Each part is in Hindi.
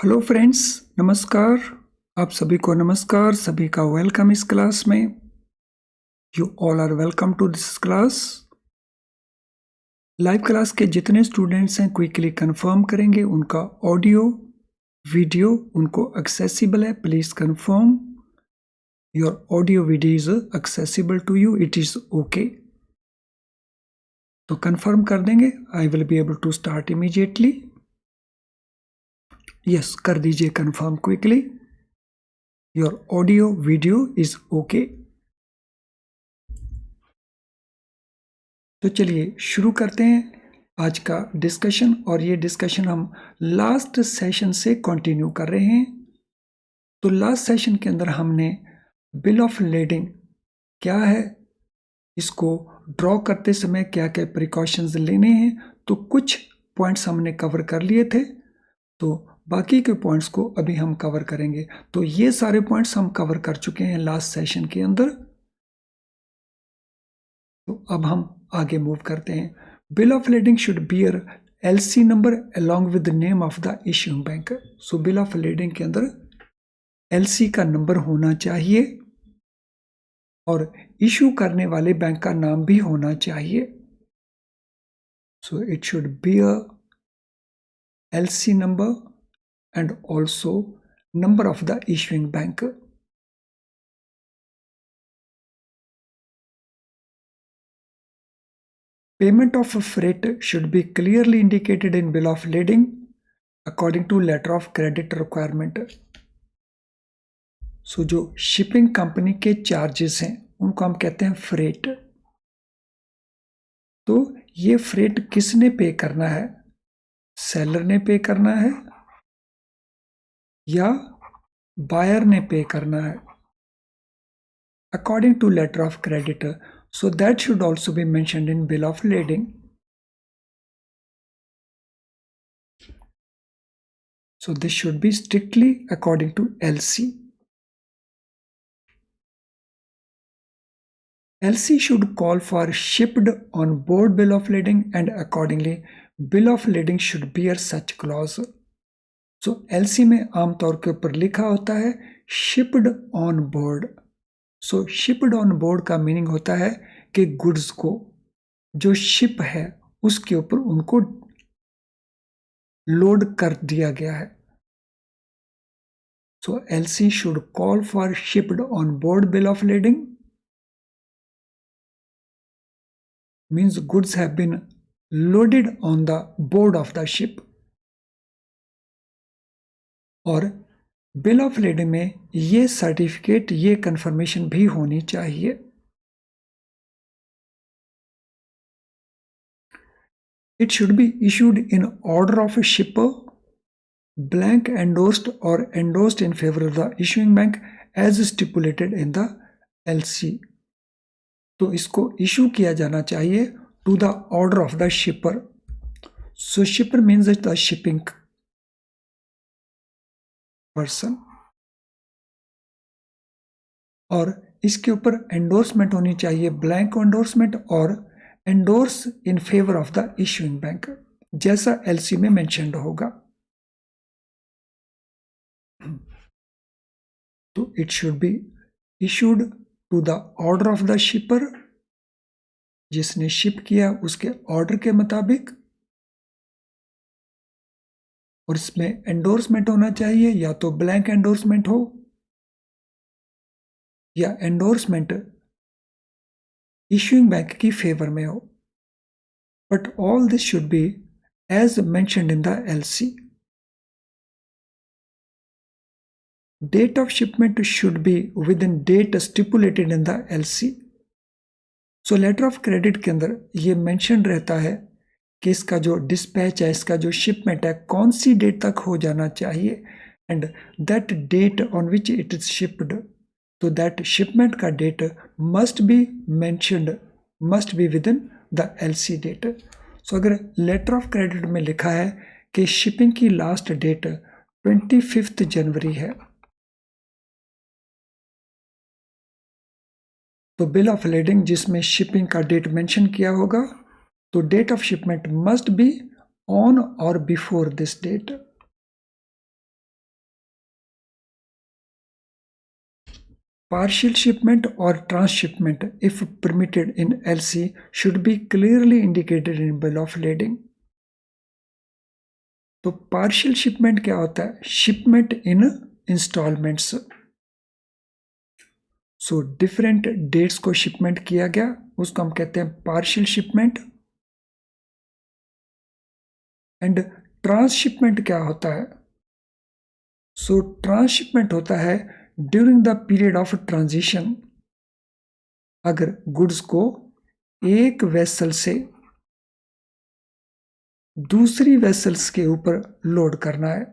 हेलो फ्रेंड्स, नमस्कार। आप सभी को नमस्कार, सभी का वेलकम इस क्लास में। You all are welcome to this class. Live class के जितने स्टूडेंट्स हैं क्विकली कंफर्म करेंगे उनका ऑडियो वीडियो उनको एक्सेसिबल है। Please confirm your audio video is accessible to you, it is okay. तो कंफर्म कर देंगे। I will be able to start immediately. Yes, कर दीजिए confirm quickly. Your audio video is okay. तो चलिए शुरू करते हैं आज का डिस्कशन। और ये डिस्कशन हम लास्ट सेशन से कंटिन्यू कर रहे हैं। तो लास्ट सेशन के अंदर हमने बिल ऑफ लेडिंग क्या है, इसको ड्रॉ करते समय क्या क्या प्रिकॉशंस लेने हैं, तो कुछ पॉइंट्स हमने कवर कर लिए थे। तो बाकी के पॉइंट्स को अभी हम कवर करेंगे। तो ये सारे पॉइंट्स हम कवर कर चुके हैं लास्ट सेशन के अंदर। तो अब हम आगे मूव करते हैं। Bill of lading should bear LC number along with name of the issuing bank. So bill of lading के अंदर एलसी का नंबर होना चाहिए और इशू करने वाले बैंक का नाम भी होना चाहिए। So it should bear LC number and also number of the issuing bank. Payment of freight should be clearly indicated in bill of lading according to letter of credit requirement. So जो शिपिंग कंपनी के चार्जेस हैं उनको हम कहते हैं फ्रेट। तो ये फ्रेट किसने पे करना है? सेलर ने पे करना है या बायर ने पे करना है according to letter of credit. So that should also be mentioned in bill of lading. So this should be strictly according to LC. LC should call for shipped on board bill of lading and accordingly bill of lading should bear such clause. So LC में आमतौर के ऊपर लिखा होता है shipped on board. So shipped on board का मीनिंग होता है कि गुड्स को जो शिप है उसके ऊपर उनको लोड कर दिया गया है। So LC should call for shipped on board bill of lading means goods have been loaded on the board of the ship. और बिल ऑफ लेडिंग में ये सर्टिफिकेट, ये कंफर्मेशन भी होनी चाहिए। It should be issued in order of a shipper, blank endorsed or endorsed in favor of the issuing bank as stipulated in the LC. तो इसको इशू किया जाना चाहिए to the order of the shipper. So shipper means the shipping person. और इसके ऊपर एंडोर्समेंट होनी चाहिए, ब्लैंक एंडोर्समेंट और endorse in favour of the issuing bank, जैसा एलसी में मेंशन्ड होगा। तो it should be issued to the order of the shipper, जिसने शिप किया उसके ऑर्डर के मुताबिक। और इसमें एंडोर्समेंट होना चाहिए, या तो ब्लैंक एंडोर्समेंट हो या एंडोर्समेंट इशूइंग बैंक की फेवर में हो। But all this should be as mentioned in the LC. Date of shipment should be within date stipulated in the LC. So letter of credit के अंदर ये मेंशन रहता है कि इसका जो डिस्पैच है, इसका जो शिपमेंट है, कौन सी डेट तक हो जाना चाहिए, and that date on which it is shipped. तो दैट शिपमेंट का date must be mentioned, must be within the LC date. So अगर लेटर ऑफ क्रेडिट में लिखा है कि शिपिंग की लास्ट डेट 25 जनवरी है, तो बिल ऑफ लेडिंग जिसमें शिपिंग का डेट मेंशन किया होगा, तो date of shipment must be on or before this date. Partial shipment or transshipment, if permitted in LC, should be clearly indicated in bill of lading. तो पार्शियल शिपमेंट क्या होता है? शिपमेंट इन इंस्टॉलमेंट्स। सो डिफरेंट डेट्स को शिपमेंट किया गया, उसको हम कहते हैं पार्शियल शिपमेंट। एंड ट्रांसशिपमेंट क्या होता है? सो ट्रांसशिपमेंट होता है during the period of transition, अगर गुड्स को एक वेसल से दूसरी वेसल्स के ऊपर लोड करना है,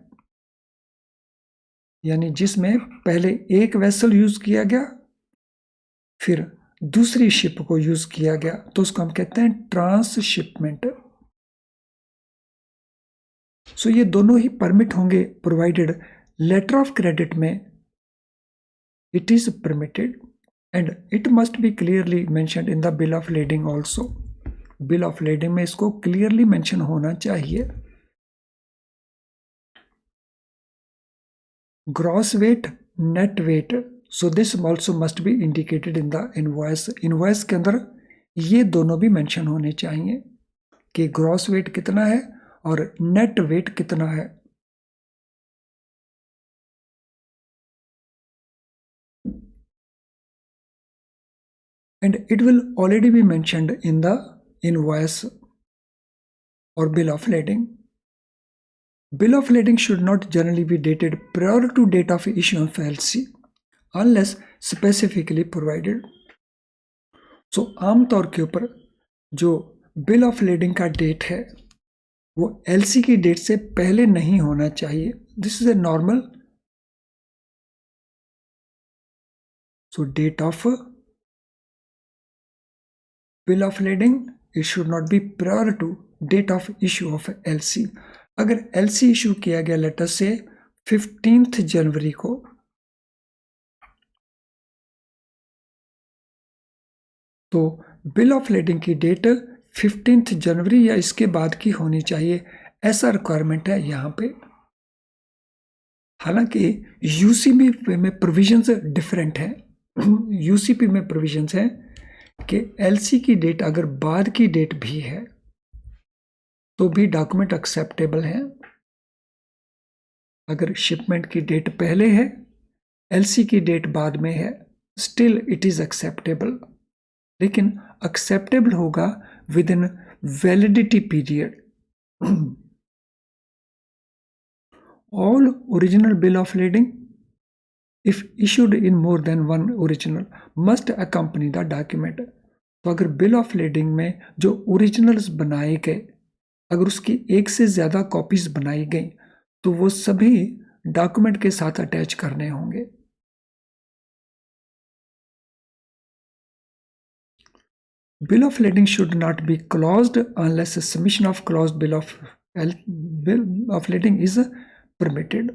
यानी जिसमें पहले एक वेसल यूज किया गया फिर दूसरी शिप को यूज किया गया, तो उसको हम कहते हैं ट्रांसशिपमेंट। सो ये दोनों ही परमिट होंगे प्रोवाइडेड लेटर ऑफ क्रेडिट में it is permitted and it must be clearly mentioned in the bill of lading also. Bill of lading में इसको क्लियरली मेंशन होना चाहिए। Gross weight, net weight, so this also must be indicated in the invoice. Invoice के अंदर ये दोनों भी मेंशन होने चाहिए कि ग्रॉस वेट कितना है और नेट वेट कितना है। And it will already be mentioned in the invoice or bill of lading. Bill of lading should not generally be dated prior to date of issue of LC unless specifically provided. So आमतौर के ऊपर जो बिल ऑफ लेडिंग का डेट है वो LC की डेट से पहले नहीं होना चाहिए। This is a normal. So date of bill of lading it should not be prior to date of issue of LC। अगर LC इशू किया गया लेटर से 15 जनवरी को, तो बिल ऑफ लेडिंग की डेट 15 जनवरी या इसके बाद की होनी चाहिए, ऐसा रिक्वायरमेंट है यहाँ पे। हालांकि यूसीपी में प्रोविजंस डिफरेंट हैं। यूसीपी में प्रोविजंस हैं कि एलसी की डेट अगर बाद की डेट भी है तो भी डॉक्यूमेंट एक्सेप्टेबल है। अगर शिपमेंट की डेट पहले है, एलसी की डेट बाद में है, स्टिल इट इज एक्सेप्टेबल, लेकिन एक्सेप्टेबल होगा with in validity period. All original bill of lending if issued in more than one original must accompany the document. तो अगर बिल ऑफ लेडिंग में जो ओरिजिनल्स बनाए गए, अगर उसकी एक से ज़्यादा कॉपीज बनाई गई तो वो सभी डॉक्यूमेंट के साथ अटैच करने होंगे। Bill of lading should not be closed unless submission of closed bill of lending is permitted.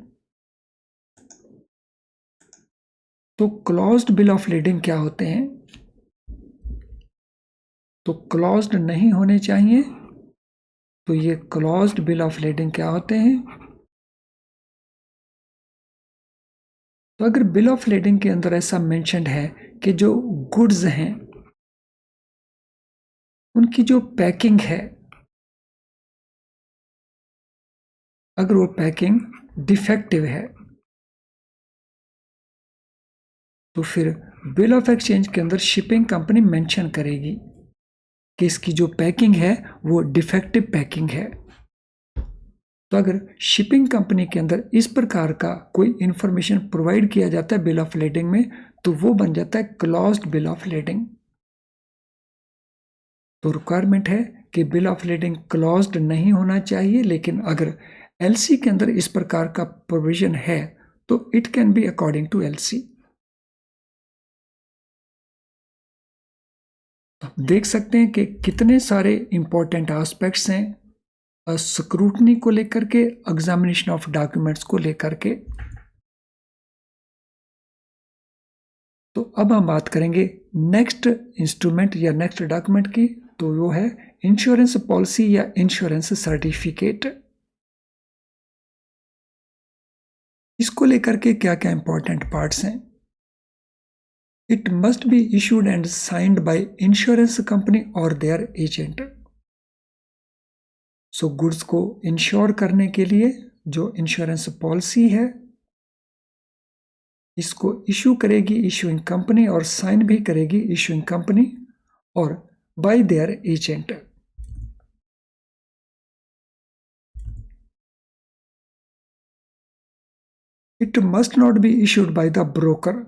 तो क्लोज्ड बिल ऑफ लेडिंग क्या होते हैं? तो क्लोज्ड नहीं होने चाहिए। तो ये क्लोज्ड बिल ऑफ लेडिंग क्या होते हैं? तो अगर बिल ऑफ लेडिंग के अंदर ऐसा मेंशन्ड है कि जो गुड्स हैं उनकी जो पैकिंग है, अगर वो पैकिंग डिफेक्टिव है तो फिर बिल ऑफ एक्सचेंज के अंदर शिपिंग कंपनी मेंशन करेगी कि इसकी जो पैकिंग है वो डिफेक्टिव पैकिंग है। तो अगर शिपिंग कंपनी के अंदर इस प्रकार का कोई इंफॉर्मेशन प्रोवाइड किया जाता है बिल ऑफ लेडिंग में, तो वो बन जाता है क्लोज्ड बिल ऑफ लेडिंग। तो रिक्वायरमेंट है कि बिल ऑफ लेडिंग क्लोज्ड नहीं होना चाहिए, लेकिन अगर एलसी के अंदर इस प्रकार का प्रोविजन है तो it can be according to LC. आप देख सकते हैं कि कितने सारे इंपॉर्टेंट एस्पेक्ट्स हैं स्क्रूटनी को लेकर के, एग्जामिनेशन ऑफ डॉक्यूमेंट्स को लेकर के। तो अब हम बात करेंगे नेक्स्ट इंस्ट्रूमेंट या नेक्स्ट डॉक्यूमेंट की, तो वो है इंश्योरेंस पॉलिसी या इंश्योरेंस सर्टिफिकेट। इसको लेकर के क्या क्या इंपॉर्टेंट पार्ट्स हैं? It must be issued and signed by insurance company or their agent. So goods को इंश्योर करने के लिए जो इंश्योरेंस पॉलिसी है इसको इशू करेगी इशूइंग कंपनी और साइन भी करेगी इशूइंग कंपनी और by their agent. It must not be issued by the broker.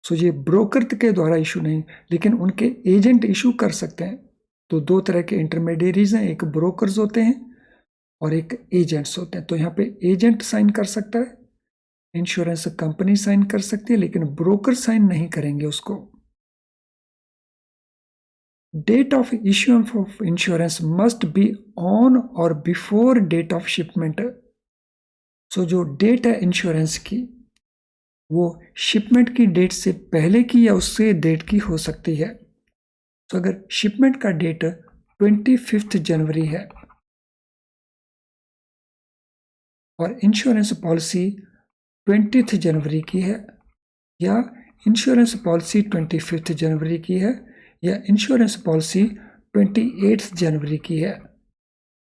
So ये ब्रोकर के द्वारा इशू नहीं, लेकिन उनके एजेंट इशू कर सकते हैं. तो दो तरह के इंटरमीडियरीज हैं, एक ब्रोकर्स होते हैं और एक एजेंट्स होते हैं. तो यहाँ पे एजेंट साइन कर सकता है, इंश्योरेंस कंपनी साइन कर सकती है, लेकिन ब्रोकर साइन नहीं करेंगे उसको. Date of issuance of insurance must be on or before date of shipment. So जो डेट है इंश्योरेंस की वो शिपमेंट की डेट से पहले की या उससे डेट की हो सकती है. तो अगर शिपमेंट का डेट 25 जनवरी है और इंश्योरेंस पॉलिसी 20 जनवरी की है, या इंश्योरेंस पॉलिसी 25 जनवरी की है, या इंश्योरेंस पॉलिसी 28 जनवरी की है,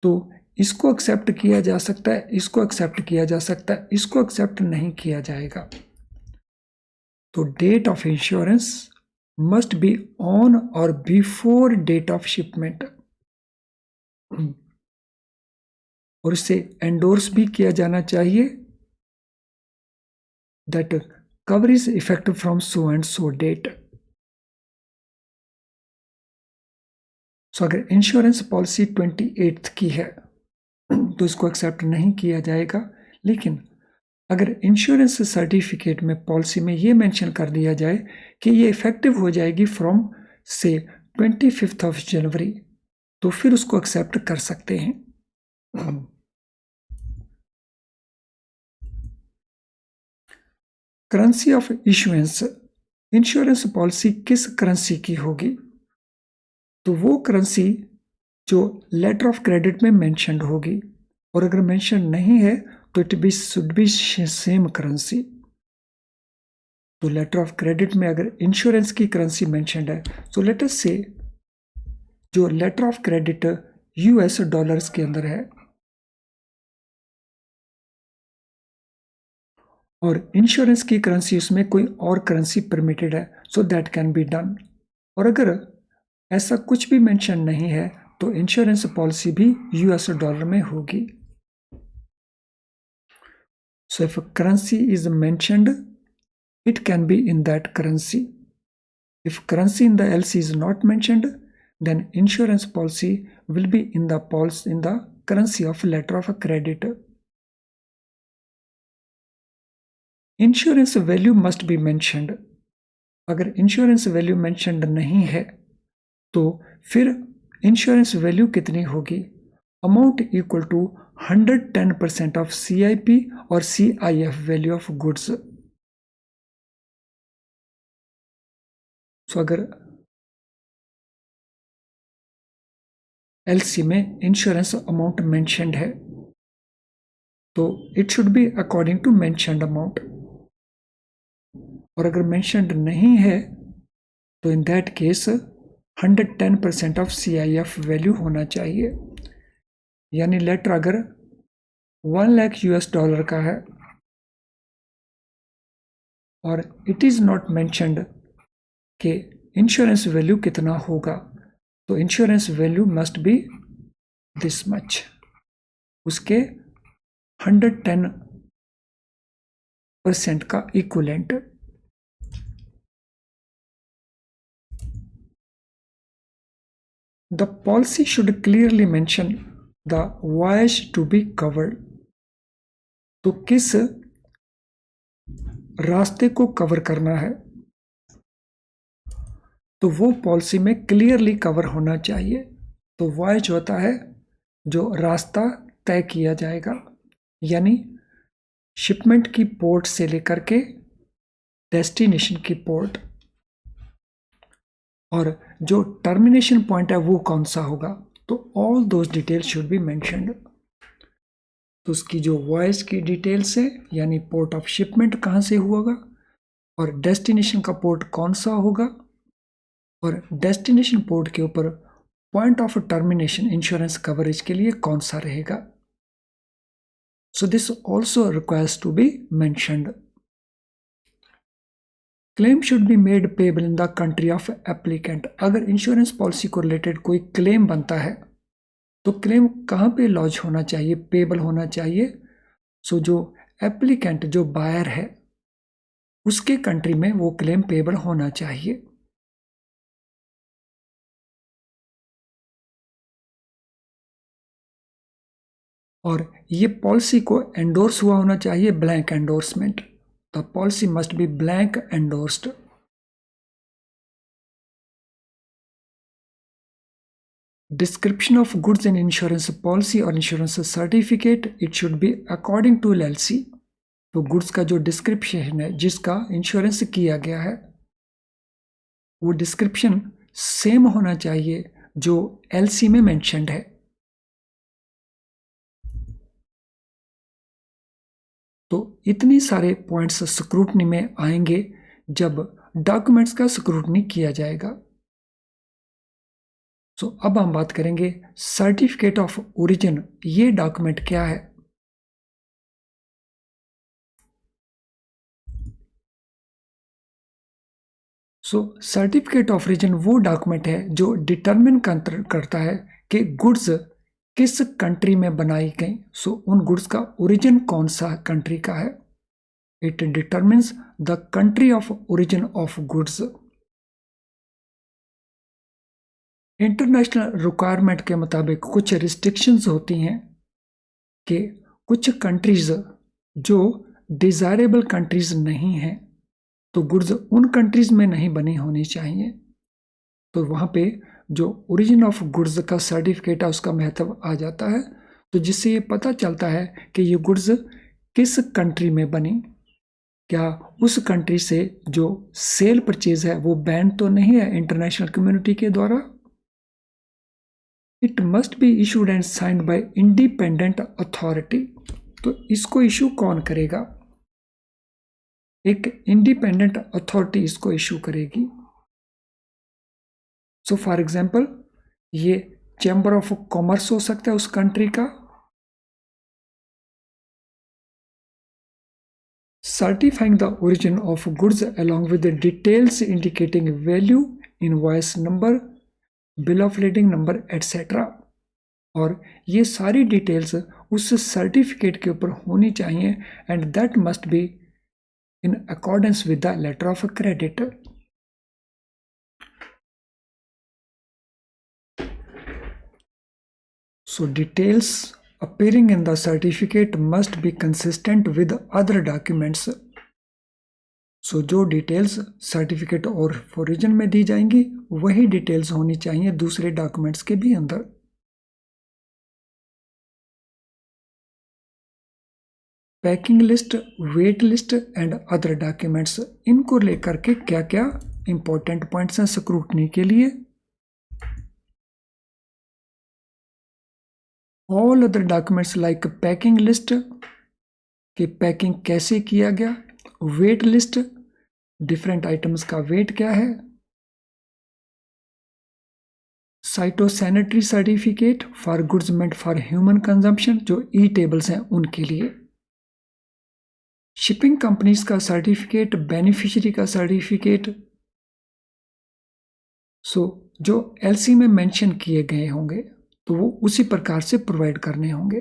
तो इसको एक्सेप्ट किया जा सकता है, इसको एक्सेप्ट किया जा सकता है, इसको एक्सेप्ट नहीं किया जाएगा. तो date of insurance must be on or before date of shipment. और इसे एंडोर्स भी किया जाना चाहिए that cover is effective from so and so date. So अगर इंश्योरेंस पॉलिसी 28 की है तो इसको एक्सेप्ट नहीं किया जाएगा. लेकिन अगर इंश्योरेंस सर्टिफिकेट में पॉलिसी में ये मेंशन कर दिया जाए कि ये इफेक्टिव हो जाएगी फ्रॉम से 25 जनवरी, तो फिर उसको एक्सेप्ट कर सकते हैं. Currency of issuance. Insurance policy किस करेंसी की होगी? तो वो करेंसी जो लेटर ऑफ क्रेडिट में मेंशन्ड होगी, और अगर मेंशन नहीं है तो it be should be same currency. तो लेटर ऑफ क्रेडिट में अगर इंश्योरेंस की करेंसी मेंशन्ड है, तो लेट अस से जो letter of credit US dollars के अंदर है और इंश्योरेंस की करेंसी उसमें कोई और करेंसी परमिटेड है, so that can be done. और अगर ऐसा कुछ भी मेंशन नहीं है तो इंश्योरेंस पॉलिसी भी यूएस डॉलर में होगी. So if a currency is mentioned, it can be in that currency. If currency in the LC is not mentioned, then insurance policy will be in the currency of letter of credit. Insurance value must be mentioned. अगर insurance value mentioned नहीं है तो फिर insurance value कितनी होगी? Amount equal to 110% of CIP or CIF value of goods. So अगर LC में इंश्योरेंस अमाउंट मेंशन्ड है तो it should be according to mentioned amount. और अगर मेंशन्ड नहीं है तो in that case 110% of CIF value होना चाहिए. यानी लेटर अगर 1 लाख US डॉलर का है और इट इज नॉट मेंशन्ड कि इंश्योरेंस वैल्यू कितना होगा, तो insurance value must be this much, उसके 110% का equivalent. The policy should clearly mention the voyage to be covered. तो किस रास्ते को कवर करना है तो वो पॉलिसी में क्लियरली कवर होना चाहिए. तो वॉयज होता है जो रास्ता तय किया जाएगा, यानी शिपमेंट की पोर्ट से लेकर के डेस्टिनेशन की पोर्ट, और जो टर्मिनेशन पॉइंट है वो कौन सा होगा, तो all those details should be mentioned. तो उसकी जो वॉयज की डिटेल्स है यानी पोर्ट ऑफ शिपमेंट कहाँ से होगा, और डेस्टिनेशन का पोर्ट कौन सा होगा, और डेस्टिनेशन पोर्ट के ऊपर point of termination insurance coverage के लिए कौन सा रहेगा। So this also requires to be mentioned. Claim should be made payable in the country of applicant. अगर इंश्योरेंस पॉलिसी को रिलेटेड कोई क्लेम बनता है तो क्लेम कहाँ पे लॉन्च होना चाहिए, पेबल होना चाहिए। सो जो एप्लीकेंट, जो बायर है, उसके कंट्री में वो क्लेम पेबल होना चाहिए। और ये पॉलिसी को एंडोर्स हुआ होना चाहिए, blank endorsement. The policy must be blank endorsed. Description of goods in insurance policy और insurance certificate, it should be according to LLC। तो गुड्स का जो डिस्क्रिप्शन है जिसका इंश्योरेंस किया गया है, वो डिस्क्रिप्शन सेम होना चाहिए जो एलसी में मेंशन्ड है। तो इतनी सारे पॉइंट्स स्क्रूटनी में आएंगे जब डॉक्यूमेंट्स का स्क्रूटनी किया जाएगा। सो अब हम बात करेंगे सर्टिफिकेट ऑफ ओरिजिन। ये डॉक्यूमेंट क्या है। सो सर्टिफिकेट ऑफ ओरिजिन वो डॉक्यूमेंट है जो डिटरमिन करता है कि गुड्स किस कंट्री में बनाई गई। सो उन गुड्स का ओरिजिन कौन सा कंट्री का है। It determines the country of origin of goods. International requirement के मुताबिक कुछ रिस्ट्रिक्शंस होती हैं कि कुछ कंट्रीज जो डिज़ायरेबल कंट्रीज नहीं हैं, तो गुड्स उन कंट्रीज में नहीं बनी होनी चाहिए। तो वहाँ पे जो ओरिजिन ऑफ गुड्स का सर्टिफिकेट है उसका महत्व आ जाता है। तो जिससे ये पता चलता है कि ये गुड्स किस कंट्री में बनी, क्या उस कंट्री से जो सेल परचेज है वो बैन तो नहीं है इंटरनेशनल कम्युनिटी के द्वारा। It must be issued and signed by independent authority. तो इसको इशू कौन करेगा, एक इंडिपेंडेंट अथॉरिटी इसको इशू करेगी। सो फॉर एग्जांपल ये चैम्बर ऑफ कॉमर्स हो सकता है उस कंट्री का। Certifying the origin of goods along with the details indicating value, invoice number, bill of leading number etcetera. और ये सारी डिटेल्स उस सर्टिफिकेट के ऊपर होनी चाहिए and that must be in accordance with the letter of credit. So details appearing in the certificate must be consistent with other documents। So जो डिटेल्स सर्टिफिकेट और ओरिजिन में दी जाएंगी वही डिटेल्स होनी चाहिए दूसरे डॉक्यूमेंट्स के भी अंदर। Packing list, weight list and other documents, इनको लेकर के क्या क्या इंपॉर्टेंट पॉइंट्स हैं स्क्रूटनी के लिए। All other documents like packing list कि पैकिंग कैसे किया गया, वेट लिस्ट डिफरेंट आइटम्स का वेट क्या है, phytosanitary certificate for goods meant for human consumption जो ई टेबल्स हैं उनके लिए, शिपिंग कंपनीज का सर्टिफिकेट, बेनिफिशियरी का सर्टिफिकेट। सो जो एलसी में मेंशन किए गए होंगे तो वो उसी प्रकार से प्रोवाइड करने होंगे।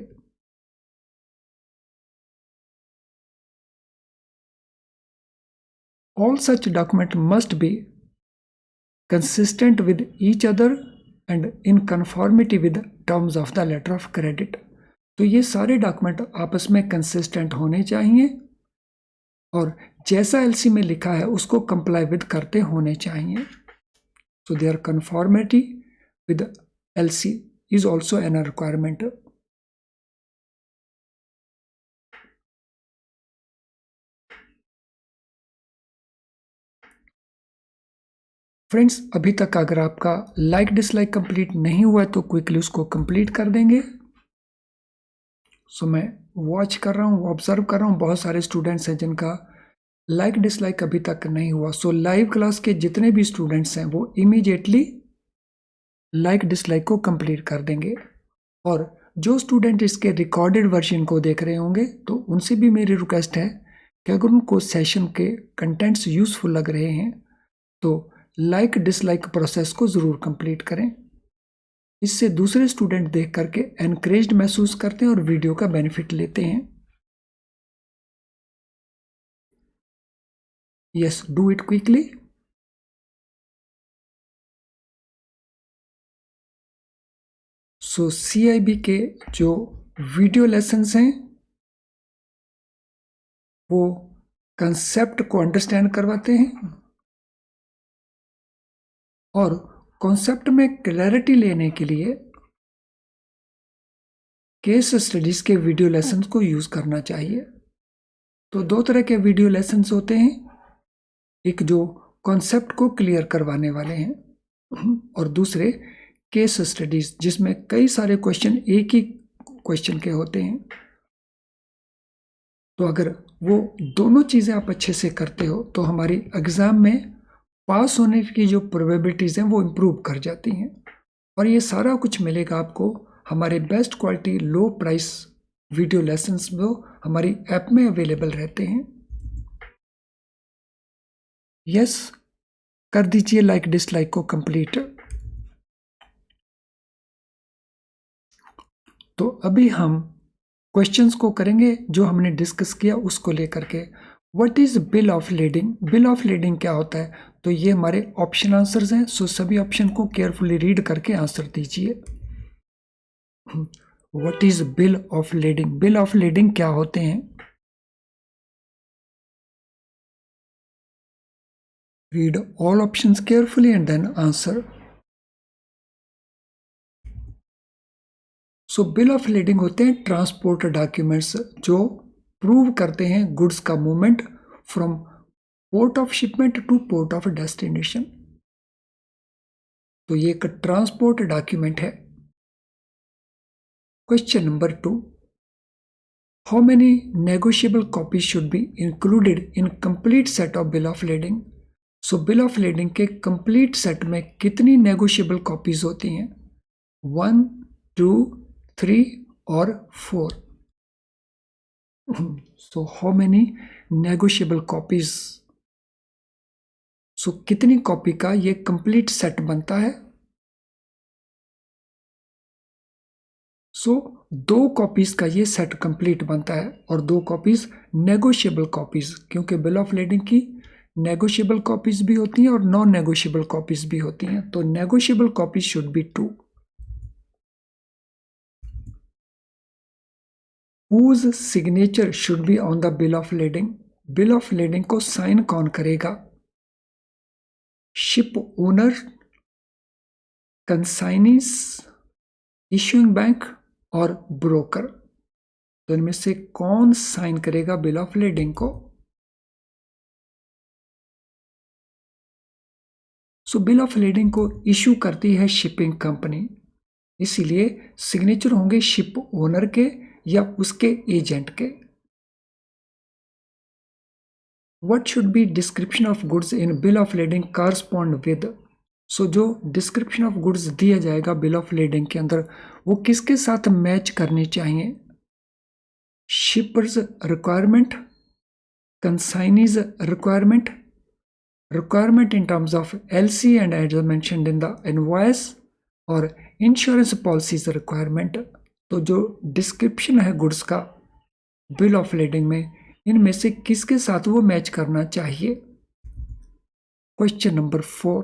All such document must be consistent with each other and in conformity with terms of the letter of credit। तो ये सारे डॉक्यूमेंट आपस में कंसिस्टेंट होने चाहिए और जैसा एलसी में लिखा है उसको कंप्लाई विद करते होने चाहिए। So their conformity with LC is also an requirement। Friends अभी तक अगर आपका लाइक डिसलाइक कंप्लीट नहीं हुआ है तो क्विकली उसको कंप्लीट कर देंगे। सो मैं वॉच कर रहा हूँ, ऑब्जर्व कर रहा हूँ, बहुत सारे स्टूडेंट्स हैं जिनका लाइक डिसलाइक अभी तक नहीं हुआ, सो लाइव क्लास के जितने भी स्टूडेंट्स हैं वो इमीडिएटली लाइक डिसलाइक को कंप्लीट कर देंगे। और जो स्टूडेंट इसके रिकॉर्डेड वर्जन को देख रहे होंगे तो उनसे भी मेरी रिक्वेस्ट है कि अगर उनको सेशन के कंटेंट्स यूजफुल लग रहे हैं तो लाइक डिसलाइक प्रोसेस को ज़रूर कंप्लीट करें। इससे दूसरे स्टूडेंट देख करके एनकरेज्ड महसूस करते हैं और वीडियो का बेनिफिट लेते हैं। Yes, do it quickly. So CIB के जो वीडियो लेसन्स हैं वो कंसेप्ट को अंडरस्टैंड करवाते हैं और कॉन्सेप्ट में क्लैरिटी लेने के लिए केस स्टडीज के वीडियो लेसन्स को यूज करना चाहिए। तो दो तरह के वीडियो लेसन्स होते हैं, एक जो कॉन्सेप्ट को क्लियर करवाने वाले हैं और दूसरे केस स्टडीज जिसमें कई सारे क्वेश्चन एक ही क्वेश्चन के होते हैं। तो अगर वो दोनों चीज़ें आप अच्छे से करते हो तो हमारी एग्ज़ाम में पास होने की जो प्रोबेबिलिटीज़ हैं वो इम्प्रूव कर जाती हैं। और ये सारा कुछ मिलेगा आपको हमारे बेस्ट क्वालिटी लो प्राइस वीडियो लेसन्स जो हमारी ऐप में अवेलेबल रहते हैं। यस, कर दीजिए लाइक डिसलाइक को कंप्लीट। तो अभी हम क्वेश्चंस को करेंगे जो हमने डिस्कस किया उसको लेकर के। What is bill of lading? Bill of lading क्या होता है? तो ये हमारे ऑप्शन आंसर्स हैं, सो सभी ऑप्शन को केयरफुली रीड करके आंसर दीजिए। What is bill of lading? Bill of lading क्या होते हैं? Read all options carefully and then answer. So bill of lading होते हैं ट्रांसपोर्ट डॉक्यूमेंट्स जो प्रूव करते हैं गुड्स का movement from port of shipment two port of destination. तो ये एक ट्रांसपोर्ट डॉक्यूमेंट है। Question number 2, how many negotiable copies should be included in complete set of bill of leading? So bill of leading के कंप्लीट सेट में कितनी नेगोशिएबल कॉपीज होती हैं? 1, 2, 3 और 4। So how many negotiable copies? So कितनी कॉपी का ये कंप्लीट सेट बनता है? सो 2 कॉपीज का ये सेट कंप्लीट बनता है और 2 कॉपीज नेगोशिएबल कॉपीज, क्योंकि बिल ऑफ लीडिंग की नेगोशिएबल कॉपीज भी होती हैं और नॉन नेगोशिएबल कॉपीज भी होती हैं। तो negotiable copies should be 2। Whose signature should be on the bill of lading? Bill of leading को साइन कौन करेगा? Ship owner, consignee's, issuing bank और ब्रोकर। तो इनमें से कौन साइन करेगा बिल ऑफ लीडिंग को? सो बिल ऑफ लीडिंग को इशू करती है शिपिंग कंपनी, इसीलिए सिग्नेचर होंगे शिप ओनर के या उसके एजेंट के। What should be description of goods in bill of lading correspond with? सो जो डिस्क्रिप्शन ऑफ गुड्स दिया जाएगा बिल ऑफ लीडिंग के अंदर वो किसके साथ मैच करनी चाहिए? Shipper's requirement, consignee's requirement, requirement in terms of LC and as mentioned in the invoice, और इंश्योरेंस पॉलिसीज रिक्वायरमेंट। तो जो डिस्क्रिप्शन है गुड्स का बिल ऑफ लीडिंग में इनमें से किसके साथ वो मैच करना चाहिए? क्वेश्चन नंबर 4,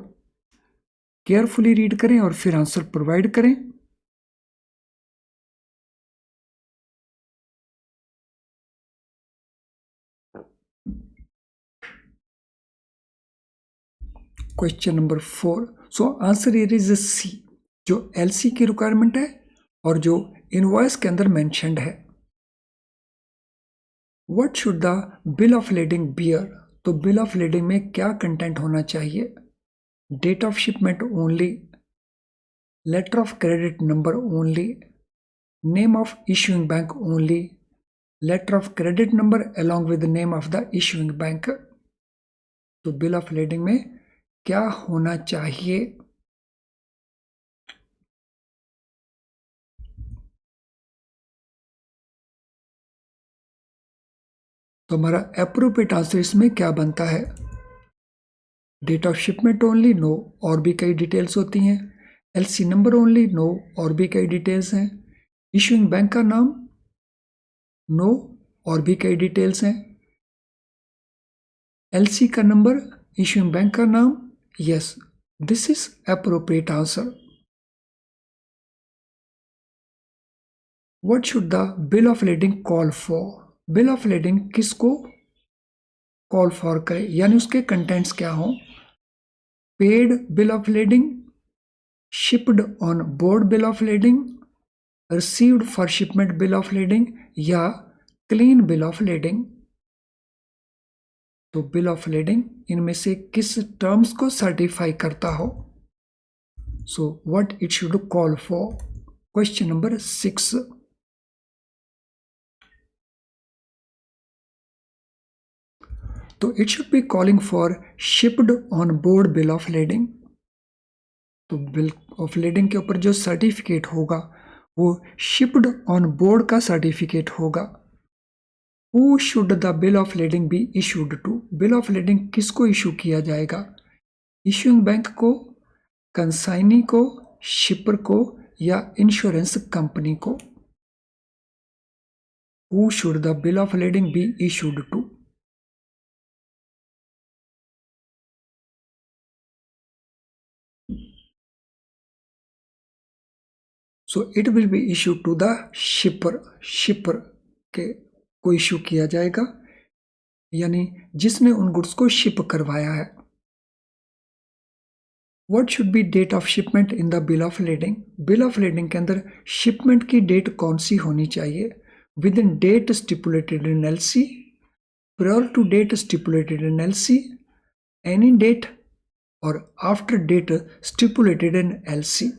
केयरफुली रीड करें और फिर आंसर प्रोवाइड करें। Question number 4, so answer here is C, जो LC की रिक्वायरमेंट है और जो इनवॉइस के अंदर मेंशन्ड है। What should the bill of lading bear? तो बिल ऑफ लीडिंग में क्या कंटेंट होना चाहिए? Date of shipment only, letter of credit number only, name of issuing bank only, letter of credit number along with the name of the issuing bank. तो बिल ऑफ लेडिंग में क्या होना चाहिए? तो हमारा एप्रोप्रिएट आंसर इसमें क्या बनता है? Date of shipment only, no, और भी कई डिटेल्स होती हैं। एलसी नंबर ओनली, नो, और भी कई डिटेल्स हैं। इशूइंग बैंक का नाम, नो, और भी कई डिटेल्स हैं। एलसी का नंबर, इशूइंग बैंक का नाम, yes, this is appropriate answer. What should the bill of lending call for? Bill of lading किसको कॉल फॉर करे, यानी उसके कंटेंट्स क्या हों? Paid bill of lending, shipped on board bill of lending, received for shipment bill of lending, या क्लीन बिल ऑफ लेडिंग। तो बिल ऑफ लेडिंग इनमें से किस टर्म्स को सर्टिफाई करता हो? So what it should call for? Question number 6। तो it should be calling for shipped on board bill of lading. तो बिल ऑफ लेडिंग के ऊपर जो सर्टिफिकेट होगा वो शिप्ड ऑन बोर्ड का सर्टिफिकेट होगा। Who should the bill of lading be issued to? Bill of lading किसको इशू किया जाएगा? इशूइंग बैंक को, कंसाइनी को, शिपर को, या इंश्योरेंस कंपनी को? Who should the bill of lading be issued to? So it will be issue to the shipper. Shipper के को इशू किया जाएगा, यानी जिसने उन गुड्स को शिप करवाया है। What should be date of shipment in the bill of lading? Bill of lading के अंदर शिपमेंट की डेट कौन सी होनी चाहिए? Within date stipulated in LC, prior to date stipulated in LC, any date, or after date stipulated in LC.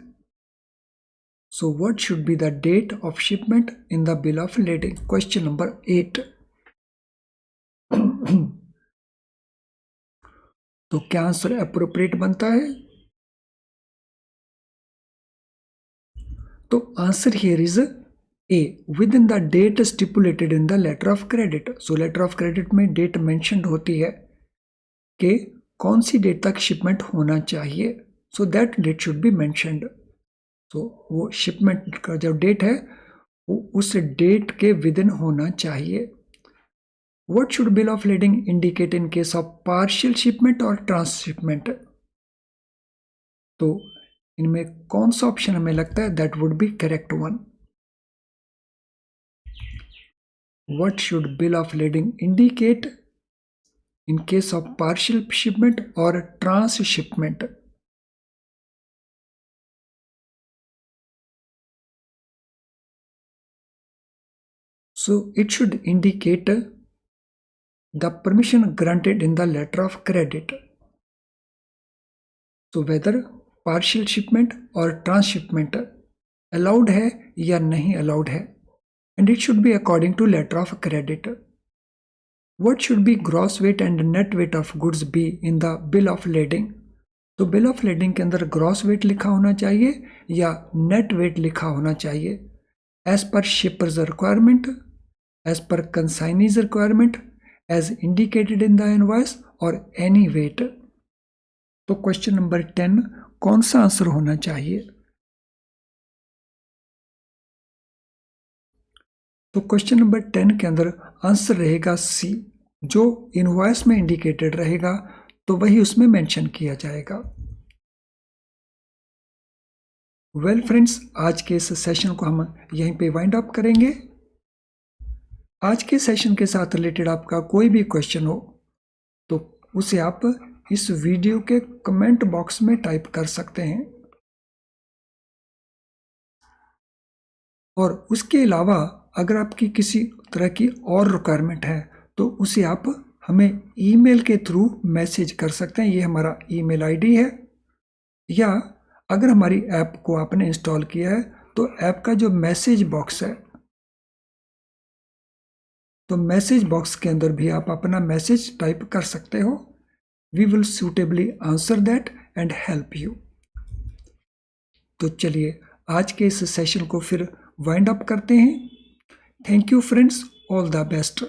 So what should be the date of shipment in the bill of lading? Question number 8. तो क्या आंसर अप्रोप्रिएट बनता है? तो answer here is A, within the date stipulated in the letter of credit. So letter of credit में डेट मेंशन्ड होती है कि कौन सी डेट तक शिपमेंट होना चाहिए। So that date should be mentioned. तो वो शिपमेंट का जो डेट है वो उस डेट के विद इन होना चाहिए। What should bill of lending indicate in case of partial shipment और ट्रांसशिपमेंट? तो इनमें कौन सा ऑप्शन हमें लगता है that would be correct one? What should bill of lending indicate in case of partial shipment और transshipment? So it should indicate the permission granted in the letter of credit. So whether partial shipment or transshipment allowed है या नहीं allowed है, and it should be according to letter of credit. What should be gross weight and net weight of goods be in the bill of lading? तो बिल ऑफ लेडिंग के अंदर ग्रॉस वेट लिखा होना चाहिए या नेट वेट लिखा होना चाहिए, as per shipper's requirement, as per consignee's requirement, as indicated in the invoice, or any weight? तो क्वेश्चन नंबर 10 कौन सा आंसर होना चाहिए? तो क्वेश्चन नंबर 10 के अंदर आंसर रहेगा सी। जो इनवॉइस में इंडिकेटेड रहेगा तो वही उसमें मेंशन किया जाएगा। वेल फ्रेंड्स, आज के इस सेशन को हम यहीं पे वाइंड अप करेंगे। आज के सेशन के साथ रिलेटेड आपका कोई भी क्वेश्चन हो तो उसे आप इस वीडियो के कमेंट बॉक्स में टाइप कर सकते हैं, और उसके अलावा अगर आपकी किसी तरह की और रिक्वायरमेंट है तो उसे आप हमें ईमेल के थ्रू मैसेज कर सकते हैं। ये हमारा ईमेल आईडी है, या अगर हमारी ऐप को आपने इंस्टॉल किया है तो ऐप का जो मैसेज बॉक्स है, तो मैसेज बॉक्स के अंदर भी आप अपना मैसेज टाइप कर सकते हो। We will suitably answer that and help you. तो चलिए आज के इस सेशन को फिर वाइंड अप करते हैं। Thank you friends, all the best.